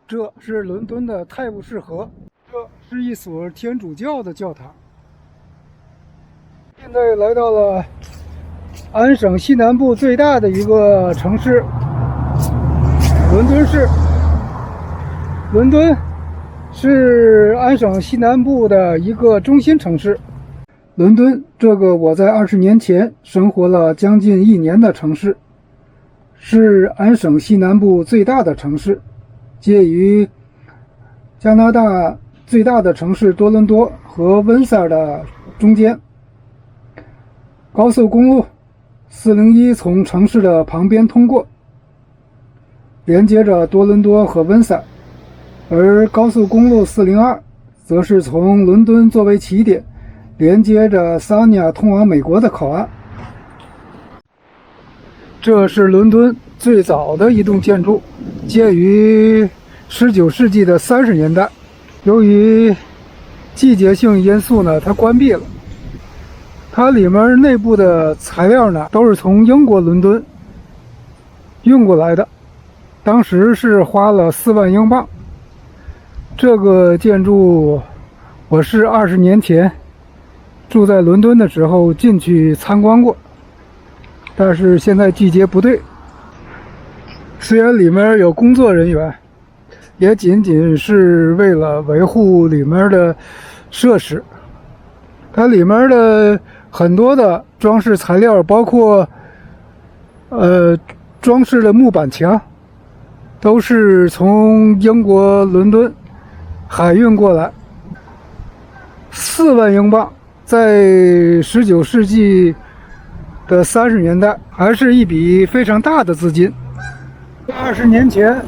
这是伦敦的泰晤士河，这是一所天主教的教堂。现在来到了安省西南部最大的一个城市——伦敦市。伦敦是安省西南部的一个中心城市。伦敦这个我在20年前生活了将近1年的城市，是安省西南部最大的城市，介于加拿大最大的城市多伦多和温莎的中间。高速公路401从城市的旁边通过，连接着多伦多和温莎，而高速公路402则是从伦敦作为起点，连接着桑尼亚通往美国的口岸。这是伦敦最早的一栋建筑，建于19世纪的30年代，由于季节性因素呢，它关闭了。它里面内部的材料呢，都是从英国伦敦运过来的，当时是花了4万英镑。这个建筑我是20年前住在伦敦的时候进去参观过，但是现在季节不对。虽然里面有工作人员，也仅仅是为了维护里面的设施。它里面的很多的装饰材料，包括装饰的木板墙，都是从英国伦敦海运过来。4万英镑在19世纪的30年代还是一笔非常大的资金。20年前，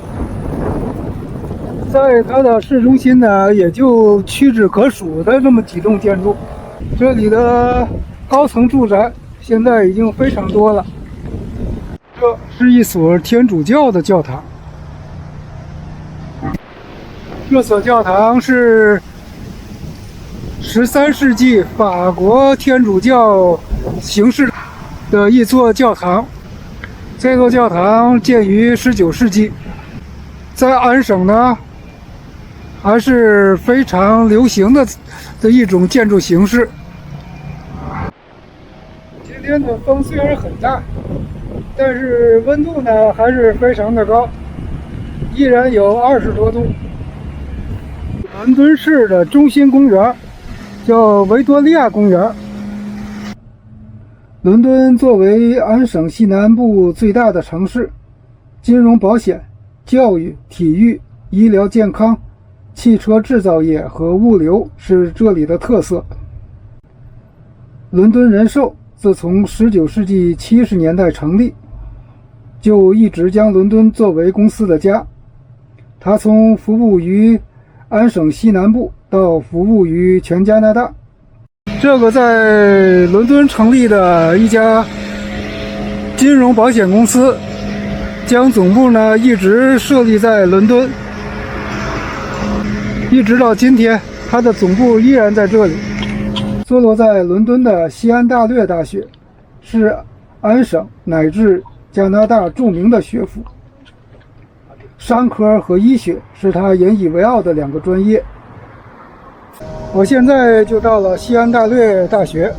在它的市中心呢，也就屈指可数的这么几栋建筑。这里的高层住宅现在已经非常多了。这是一所天主教的教堂。这所教堂是13世纪法国天主教形式的一座教堂。这座教堂建于19世纪，在安省呢还是非常流行的一种建筑形式。今天的风虽然很大，但是温度呢还是非常的高，依然有20多度。伦敦市的中心公园叫维多利亚公园。伦敦作为安省西南部最大的城市，金融保险、教育、体育、医疗健康、汽车制造业和物流是这里的特色。伦敦人寿自从19世纪70年代成立，就一直将伦敦作为公司的家。它从服务于安省西南部到服务于全加拿大。这个在伦敦成立的一家金融保险公司，将总部呢一直设立在伦敦，一直到今天，它的总部依然在这里。坐落在伦敦的西安大略大学是安省乃至加拿大著名的学府，商科和医学是它引以为傲的2个专业。我现在就到了西安大略大学，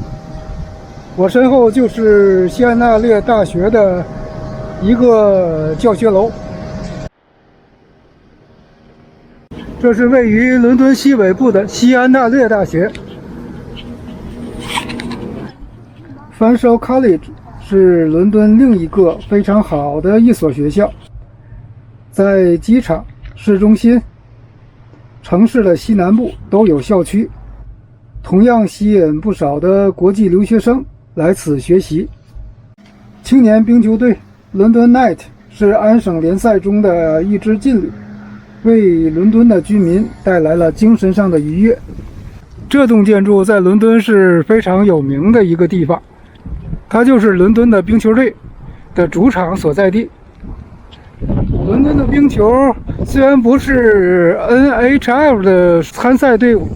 我身后就是西安大略大学的一个教学楼。这是位于伦敦西北部的西安大略大学。Fanshawe College 是伦敦另一个非常好的一所学校，在机场、市中心、城市的西南部都有校区，同样吸引不少的国际留学生来此学习。青年冰球队 London Knight 是安省联赛中的一支劲旅，为伦敦的居民带来了精神上的愉悦。这栋建筑在伦敦是非常有名的一个地方，它就是伦敦的冰球队的主场所在地。伦敦的冰球虽然不是 NHL 的参赛队伍，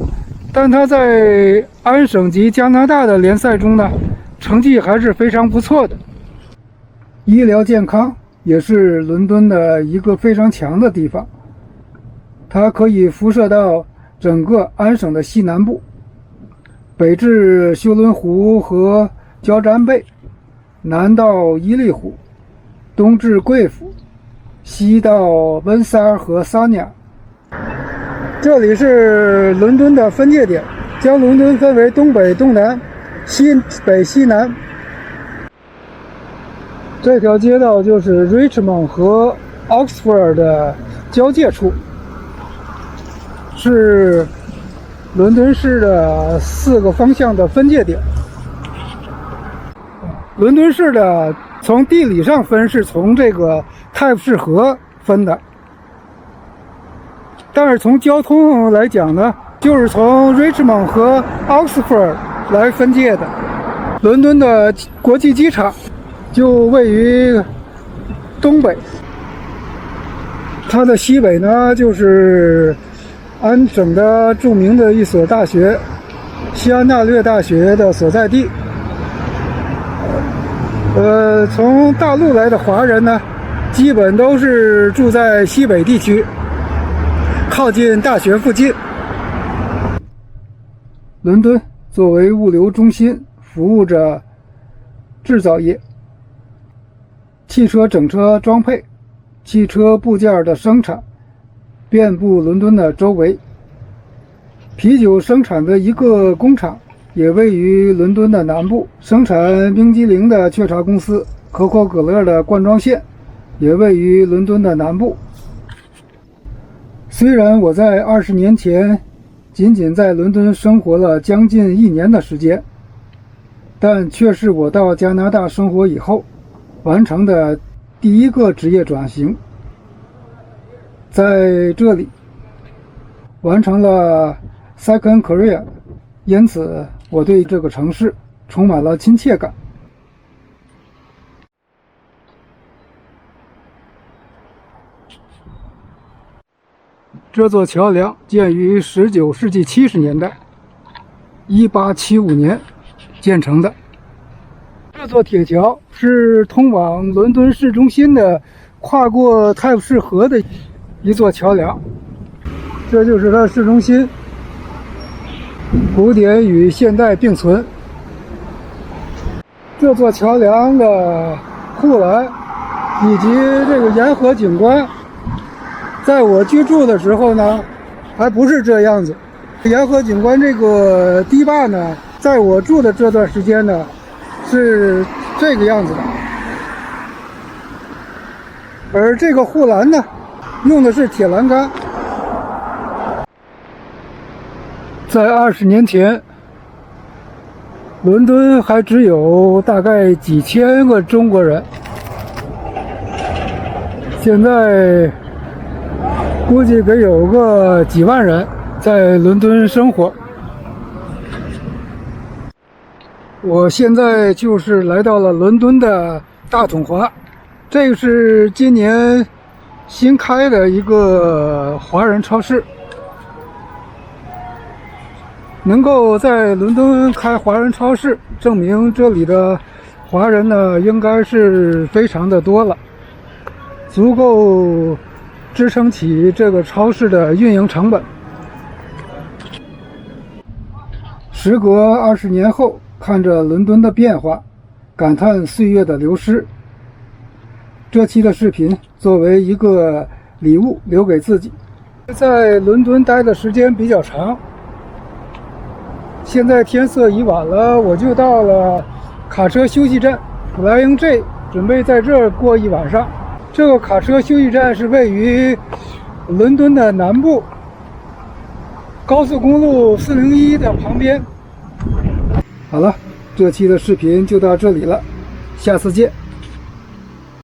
但它在安省级加拿大的联赛中呢，成绩还是非常不错的。医疗健康也是伦敦的一个非常强的地方。它可以辐射到整个安省的西南部，北至休伦湖和交战贝，南到伊利湖，东至贵府，西到温萨尔和萨尼亚。这里是伦敦的分界点，将伦敦分为东北、东南、西北、西南。这条街道就是 Richmond 和 Oxford 的交界处，是伦敦市的4个方向的分界点。伦敦市的从地理上分是从这个泰晤士河分的，但是从交通来讲呢，就是从 Richmond 和 Oxford 来分界的。伦敦的国际机场就位于东北，它的西北呢就是安省的著名的一所大学——西安大略大学的所在地。从大陆来的华人呢，基本都是住在西北地区，靠近大学附近。伦敦作为物流中心，服务着制造业、汽车整车装配、汽车部件的生产，遍布伦敦的周围。啤酒生产的一个工厂也位于伦敦的南部，生产冰激凌的雀巢公司可口可乐的灌装线也位于伦敦的南部。虽然我在20年前仅仅在伦敦生活了将近1年的时间，但却是我到加拿大生活以后完成的第一个职业转型。在这里完成了 Second Career， 因此我对这个城市充满了亲切感。这座桥梁建于19世纪70年代，1875年建成的。这座铁桥是通往伦敦市中心的跨过泰晤士河的一座桥梁。这就是它的市中心，古典与现代并存。这座桥梁的护栏以及这个沿河景观，在我居住的时候呢，还不是这样子。沿河景观这个堤坝呢，在我住的这段时间呢，是这个样子的。而这个护栏呢，用的是铁栏杆。在20年前，伦敦还只有大概几千个中国人，现在估计得有个几万人在伦敦生活。我现在就是来到了伦敦的大统华，这个是今年新开的一个华人超市。能够在伦敦开华人超市，证明这里的华人呢应该是非常的多了，足够支撑起这个超市的运营成本。时隔20年后，看着伦敦的变化，感叹岁月的流失。这期的视频作为一个礼物留给自己。在伦敦待的时间比较长，现在天色已晚了，我就到了卡车休息站 Flying J， 准备在这儿过一晚上。这个卡车休息站是位于伦敦的南部，高速公路401的旁边。好了，这期的视频就到这里了，下次见。